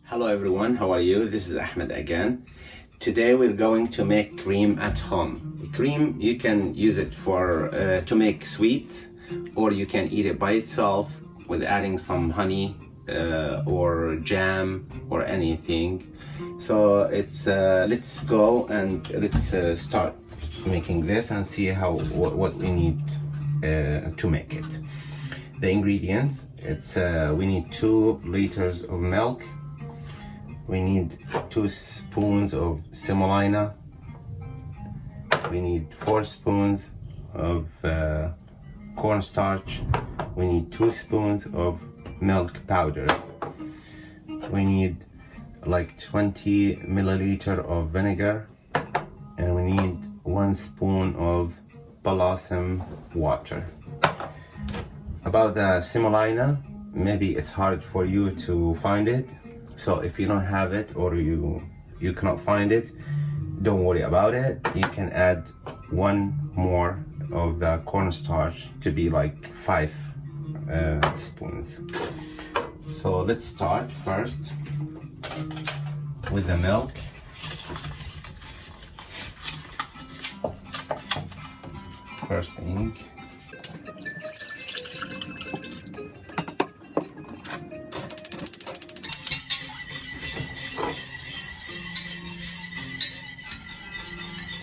Hello everyone, how are you? This is Ahmed again. Today we're going to make cream at home. Cream, you can use it for to make sweets, or you can eat it by itself with adding some honey or jam or anything. So it's let's go and let's start making this and see what we need to make it. The ingredients, it's we need 2 liters of milk. We need 2 spoons of semolina. We need 4 spoons of cornstarch. We need 2 spoons of milk powder. We need like 20 milliliter of vinegar, and we need 1 spoon of balsam water. About the semolina, maybe it's hard for you to find it. So if you don't have it or you cannot find it, don't worry about it. You can add 1 more of the cornstarch to be like 5 spoons. So let's start first with the milk. First thing,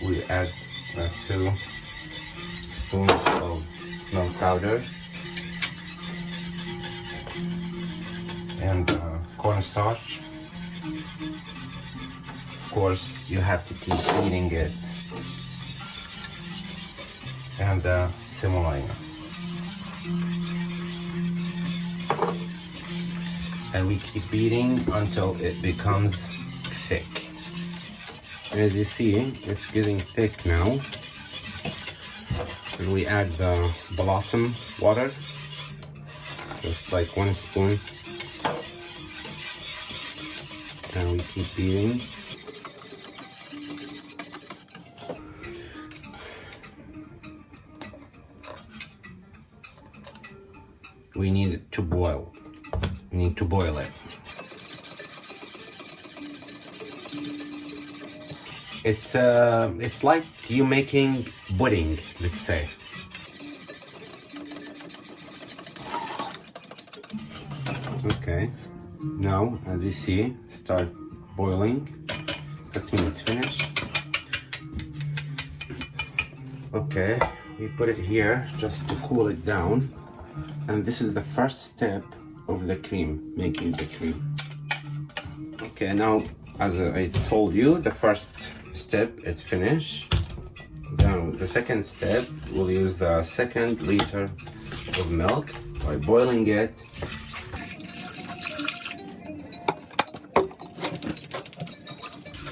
we add 2 spoons of milk powder and cornstarch. Of course, you have to keep eating it, and semolina. And we keep beating until it becomes thick. As you see, it's getting thick now. And we add the balsam water, just like 1 spoon. And we keep beating. We need it to boil. We need to boil it. It's like you making pudding, let's say. Okay, now as you see, start boiling. That means it's finished. Okay, we put it here just to cool it down. And this is the first step of the cream, making the cream. Okay, now as I told you, the first step is finished. Now the second step, we'll use the 2nd liter of milk by boiling it.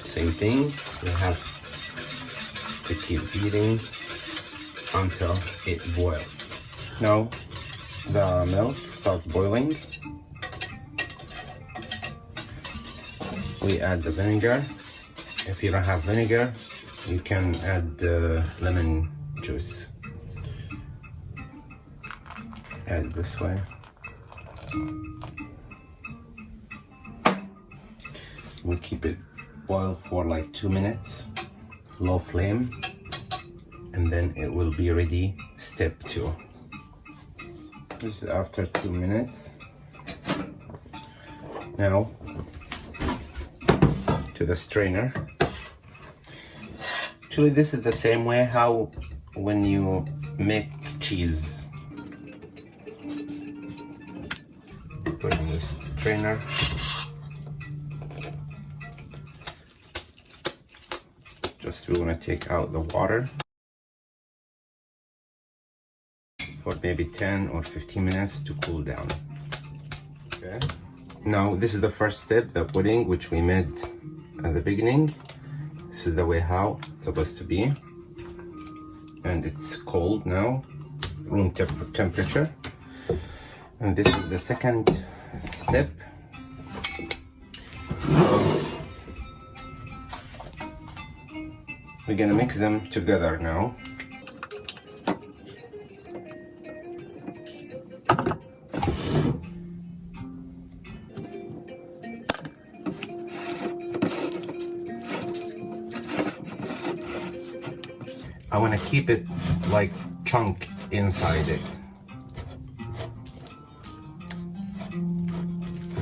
Same thing, you have to keep beating until it boils. Now the milk starts boiling. We add the vinegar. If you don't have vinegar, you can add lemon juice. Add this way. We keep it boil for like 2 minutes, low flame, and then it will be ready. Step 2. This is after 2 minutes. Now to the strainer. Actually, this is the same way how when you make cheese. Put in the strainer. Just we want to take out the water for maybe 10 or 15 minutes to cool down. Okay. Now this is the first step, the pudding, which we made at the beginning. This is the way how it's supposed to be, and it's cold now, room temperature. And this is the second step. We're gonna mix them together now. want to keep it like chunk inside it.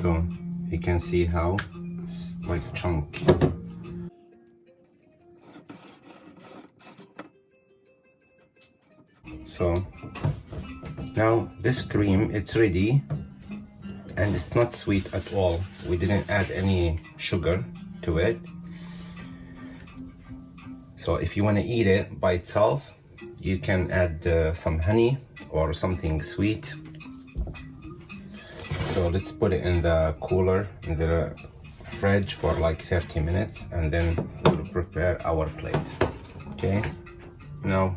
So you can see how it's like chunk. So now this cream, it's ready, and it's not sweet at all. We didn't add any sugar to it. So if you want to eat it by itself, you can add some honey or something sweet. So let's put it in the cooler, in the fridge for like 30 minutes, and then we'll prepare our plate. Okay, now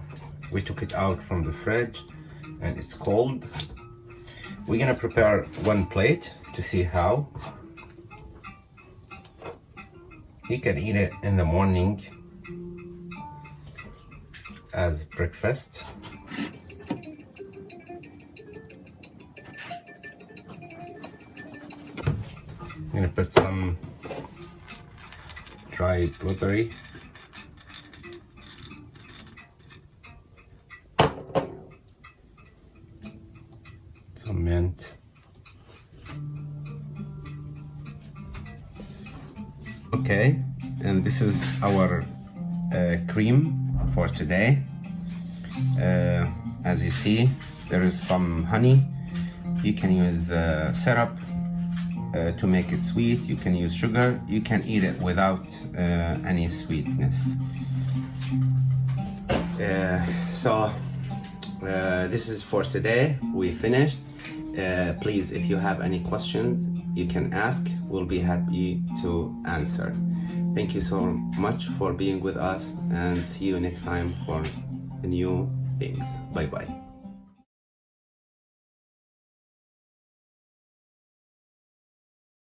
we took it out from the fridge and it's cold. We're gonna prepare one plate to see how. You can eat it in the morning as breakfast. I'm gonna put some dried blueberry. Some mint. Okay, and this is our cream for today. As you see, there is some honey. You can use syrup to make it sweet. You can use sugar. You can eat it without any sweetness. So this is for today. We finished. Please, if you have any questions, you can ask. We'll be happy to answer. Thank you so much for being with us, and see you next time for new things. Bye bye.